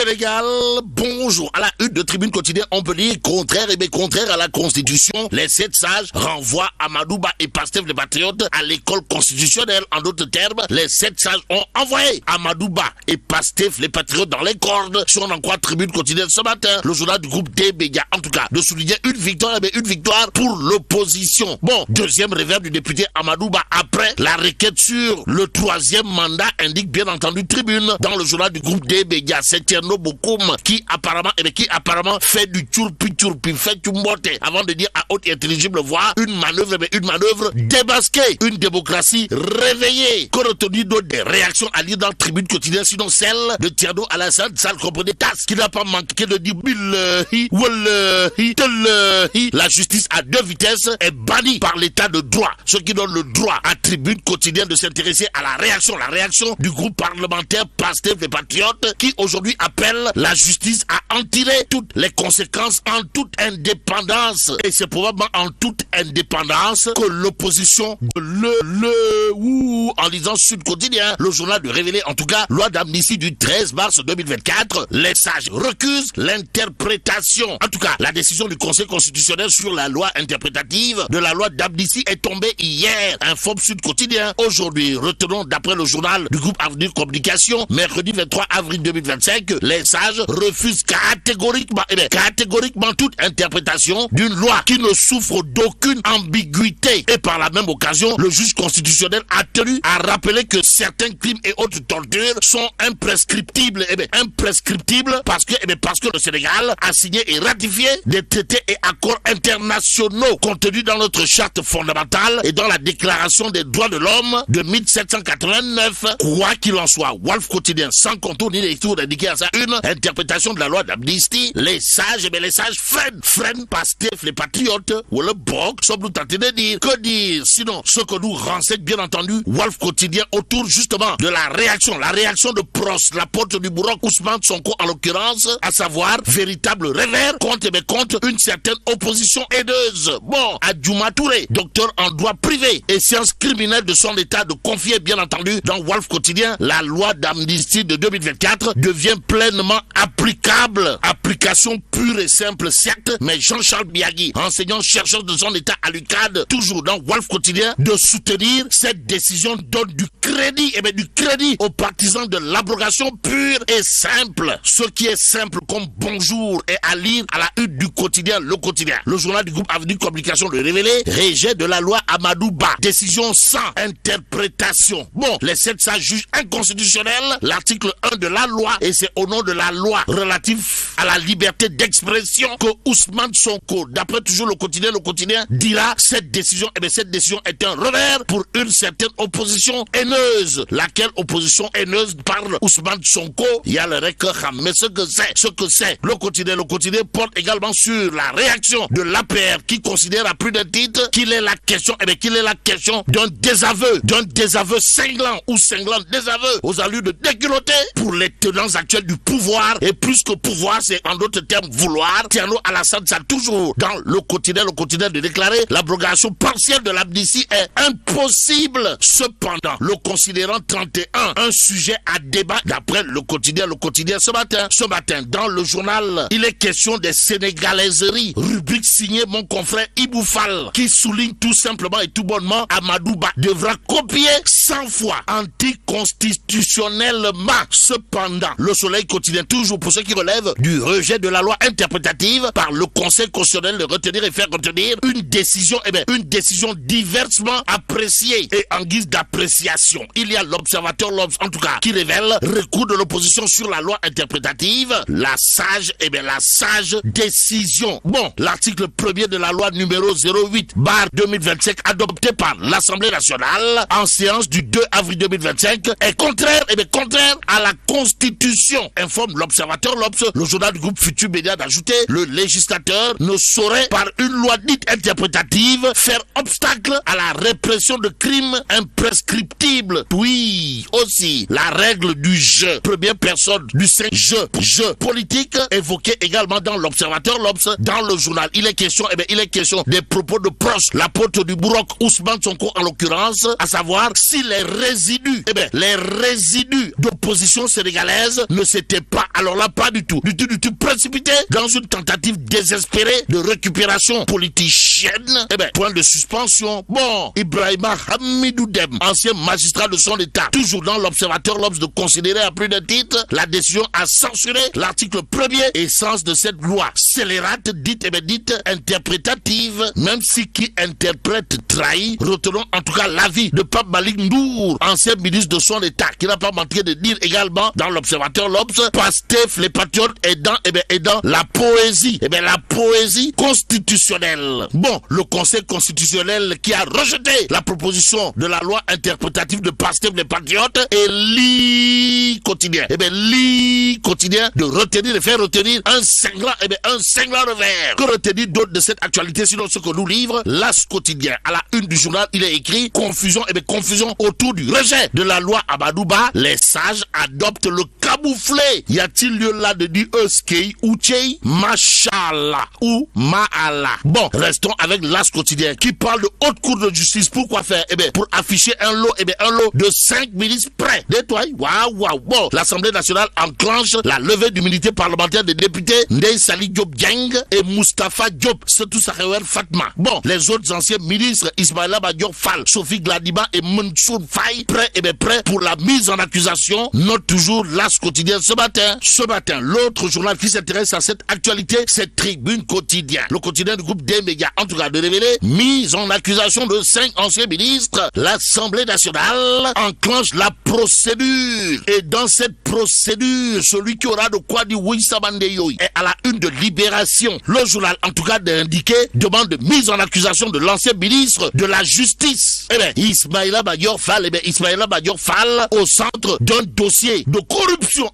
Sénégal, bonjour. À la une de Tribune Quotidienne, on peut lire contraire à la Constitution. Les 7 sages renvoient Amadou Ba et Pastef les patriotes à l'école constitutionnelle. En d'autres termes, les 7 sages ont envoyé Amadou Ba et Pastef les patriotes dans les cordes. Si on en croit Tribune Quotidienne ce matin, le journal du groupe D-Média, en tout cas, de souligner une victoire pour l'opposition. Bon, deuxième réveil du député Amadou Ba après la requête sur le 3e mandat, indique bien entendu Tribune dans le journal du groupe D-Média. C'est Tierno Bokoum qui apparemment fait du tchourpi, fait du mbote avant de dire à haute et intelligible voix une manœuvre démasquée, une démocratie réveillée. Qu'ont retenu d'autres des réactions à lire dans Tribune Quotidienne, sinon celle de Tierno Alassane Sall, comprenez tasse, qui n'a pas manqué de dire billahi, wallahi, tallahi. La justice à 2 vitesses est bannie par l'état de droit, ce qui donne le droit à Tribune Quotidienne de s'intéresser à la réaction du groupe parlementaire Pastef les patriotes, qui aujourd'hui appelle la justice à en tirer toutes les conséquences en toute indépendance. Et c'est probablement en toute indépendance que l'opposition en lisant Sud Quotidien, le journal de révéler en tout cas loi d'amnistie du 13 mars 2024, les sages recusent l'interprétation. En tout cas, la décision du Conseil constitutionnel sur la loi interprétative de la loi d'amnistie est tombée hier, informe Sud Quotidien. Aujourd'hui, retenons d'après le journal du groupe Avenir Communication, mercredi 23 avril 2025, les sages refusent catégoriquement toute interprétation d'une loi qui ne souffre d'aucune ambiguïté. Et par la même occasion, le juge constitutionnel a tenu à rappeler que certains crimes et autres tortures sont imprescriptibles. Imprescriptibles parce que le Sénégal a signé et ratifié des traités et accords internationaux contenus dans notre charte fondamentale et dans la déclaration des droits de l'homme de 1789. Quoi qu'il en soit, Wolf Quotidien, sans contour ni lecture indiquée à sa une, interprétation de la loi d'amnistie, les sages freinent Pastef les patriotes, ou le bloc, sommes-nous tentés de dire. Que dire? Sinon, ce que nous renseigne bien entendu Wolf Quotidien autour justement de la réaction de Pros, la porte du Bourroc, Ousmane Sonko en l'occurrence, à savoir véritable revers contre une certaine opposition haineuse. Bon, à Djouma Touré, docteur en droit privé et sciences criminelles de son état, de confier bien entendu dans Wolf Quotidien, la loi d'amnistie de 2024 devient pleinement applicable. Application pure et simple certes, mais Jean-Charles Biagui, enseignant-chercheur de son état à l'UCAD, toujours dans Wolf Quotidien, de soutenir cette décision donne du crédit aux partisans de l'abrogation pure et simple. Ce qui est simple comme bonjour est à lire à la une du quotidien, le quotidien. Le journal du groupe Avenir Communication le révélé, rejet de la loi Amadou Ba. Décision sans interprétation. Bon, les 7 sages jugent inconstitutionnel l'article 1 de la loi et c'est au nom de la loi relative à la liberté d'expression que Ousmane Sonko, d'après toujours le quotidien dira cette décision est un revers pour une certaine opposition haineuse. Laquelle opposition haineuse parle Ousmane Sonko? Il y a le record, mais ce que c'est. Le quotidien porte également sur la réaction de l'APR qui considère à plus d'un titre qu'il est la question d'un désaveu cinglant désaveu aux allures de déculotté pour les tenants actuels du pouvoir, et plus que pouvoir, c'est en d'autres termes vouloir. Tierno Alassane Sall, toujours dans le quotidien de déclarer l'abrogation partielle de l'amnistie est impossible. Cependant, le considérant 31, un sujet à débat d'après le quotidien ce matin dans le journal, il est question des sénégalaiseries, rubrique signée mon confrère Iboufal, qui souligne tout simplement et tout bonnement Amadou Ba devra copier 100 fois anticonstitutionnellement. Cependant, le Soleil quotidien, toujours pour ceux qui relèvent du rejet de la loi interprétative par le Conseil constitutionnel, de retenir et faire retenir une décision diversement appréciée. Et en guise d'appréciation, il y a l'observateur L'Obs, en tout cas, qui révèle recours de l'opposition sur la loi interprétative, la sage décision. Bon, l'article 1er de la loi numéro 08/2025 adopté par l'Assemblée nationale en séance du 2 avril 2025 est contraire à la Constitution, informe l'observateur L'Obs. Le journal du groupe Futur Média d'ajouter, le législateur ne saurait par une loi dite interprétative faire obstacle à la répression de crimes imprescriptibles. Oui, aussi la règle du jeu, première personne du jeu politique, évoqué également dans l'observateur L'Obs. Dans le journal, il est question des propos de proches, l'apôtre du Bourroc, Ousmane Sonko en l'occurrence, à savoir si les résidus d'opposition sénégalaise ne s'étaient n'était pas, alors là, pas du tout précipité dans une tentative désespérée de récupération politicienne. Eh bien, point de suspension. Bon, Ibrahima Hamidou Dème, ancien magistrat de son état, toujours dans l'Observateur, l'Obs de considérer à plus d'un titre la décision à censurer l'article 1er et sens de cette loi scélérate, dite interprétative, même si qui interprète trahit. Retenons en tout cas l'avis de Pape Malick Ndour, ancien ministre de son état, qui n'a pas manqué de dire également dans l'Observateur, l'Obs, Pastef, les patriotes est dans la poésie, la poésie constitutionnelle. Bon, le Conseil constitutionnel qui a rejeté la proposition de la loi interprétative de Pastef, les patriotes, et lit quotidien, de retenir, de faire retenir un cinglant revers. Que retenir d'autre de cette actualité, sinon ce que nous livre l'As quotidien. À la une du journal, il est écrit confusion autour du rejet de la loi Abadouba. Les sages adoptent le camouflé. Y a-t-il lieu là de dire Euskei ou Tchei, Machallah ou Ma'Allah? Bon, restons avec l'As quotidien qui parle de haute cour de justice. Pourquoi faire? Pour afficher un lot de 5 ministres prêts. Détoile. Waouh. Bon, l'Assemblée nationale enclenche la levée d'immunité parlementaire des députés Ndeye Saly Diop Dieng et Moustapha Diop, Setou Sakhewar Fatma. Bon, les autres anciens ministres Ismaïla Madior Fall, Sophie Gladima et Mansour Faye, prêts pour la mise en accusation. Note toujours l'As quotidien ce matin. L'autre journal qui s'intéresse à cette actualité, c'est Tribune quotidien. Le quotidien du groupe des médias, en tout cas de révéler, mise en accusation de 5 anciens ministres. L'Assemblée nationale enclenche la procédure. Et dans cette procédure, celui qui aura de quoi dire oui Sabandeyo est à la une de Libération. Le journal, en tout cas d'indiquer, demande de mise en accusation de l'ancien ministre de la Justice. Ismaïla Madior Fall, au centre d'un dossier de corruption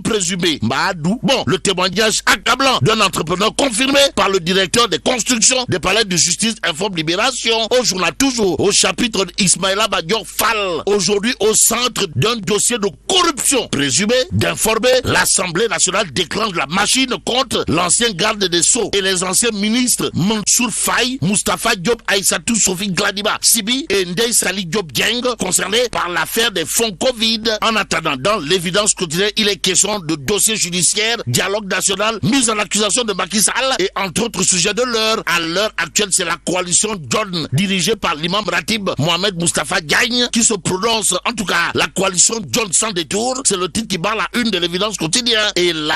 présumée. Bon, le témoignage accablant d'un entrepreneur confirmé par le directeur des constructions des palais de justice informe Libération. Au journal, toujours au chapitre d'Ismaïla Madior Fall, aujourd'hui au centre d'un dossier de corruption présumée, d'informer l'Assemblée nationale déclenche la machine contre l'ancien garde des Sceaux et les anciens ministres Mansour Faye, Moustapha Diop, Aïssatou Sophie Gladima Sibi et Ndeye Saly Diop Dieng concernés par l'affaire des fonds Covid. En attendant, dans l'évidence quotidienne, il est question de dossier judiciaire, dialogue national, mise en accusation de Macky Sall et entre autres sujets de l'heure. À l'heure actuelle, c'est la coalition John dirigée par l'imam Ratib Mohamed Moustapha Diagne qui se prononce. En tout cas, la coalition John sans détour, c'est le titre qui barre la une de l'évidence quotidienne. Et là,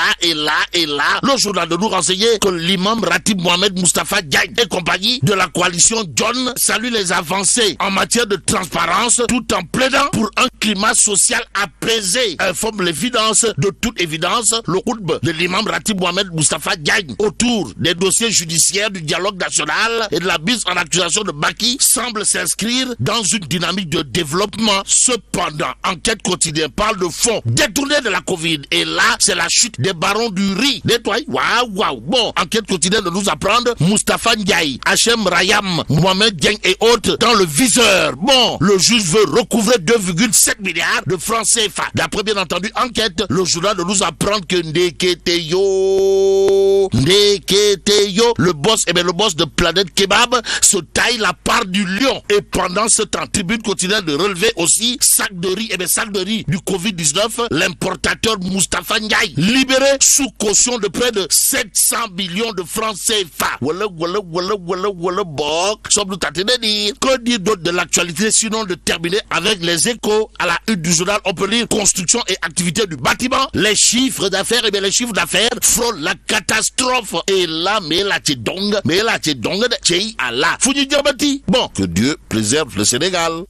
le journal de nous renseigner que l'imam Ratib Mohamed Moustapha Diagne et compagnie de la coalition John salue les avancées en matière de transparence tout en plaidant pour un climat social apaisé. Informe l'évidence. De toute évidence, le khutba de l'imam Ratib Mohamed Moustapha Diagne autour des dossiers judiciaires du dialogue national et de la mise en accusation de Macky semble s'inscrire dans une dynamique de développement. Cependant, Enquête quotidienne parle de fonds détournés de la Covid. Et là, c'est la chute des barons du riz. Nettoie. Waouh. Bon, Enquête quotidienne de nous apprendre Moustapha Ndiaye, Hachem Rayam, Mohamed Dieng et autres dans le viseur. Bon, le juge veut recouvrer 2,7 milliards de francs CFA. D'après bien entendu Enquête, le journal de nous apprendre que Ndeketeyo, le boss de Planète Kebab se taille la part du lion. Et pendant ce temps, Tribune quotidienne de relever aussi sac de riz du Covid-19, l'importateur Moustapha Ndiaye, libéré sous caution de près de 700 millions de francs CFA. Voilà, sommes-nous tentés de dire. Que dire d'autre de l'actualité, sinon de terminer avec les échos. À la une du journal, on peut lire construction et activité du bâtiment. Les chiffres d'affaires, frôlent la catastrophe. Et là, mais là, t'es donc, Bon, que Dieu préserve le Sénégal.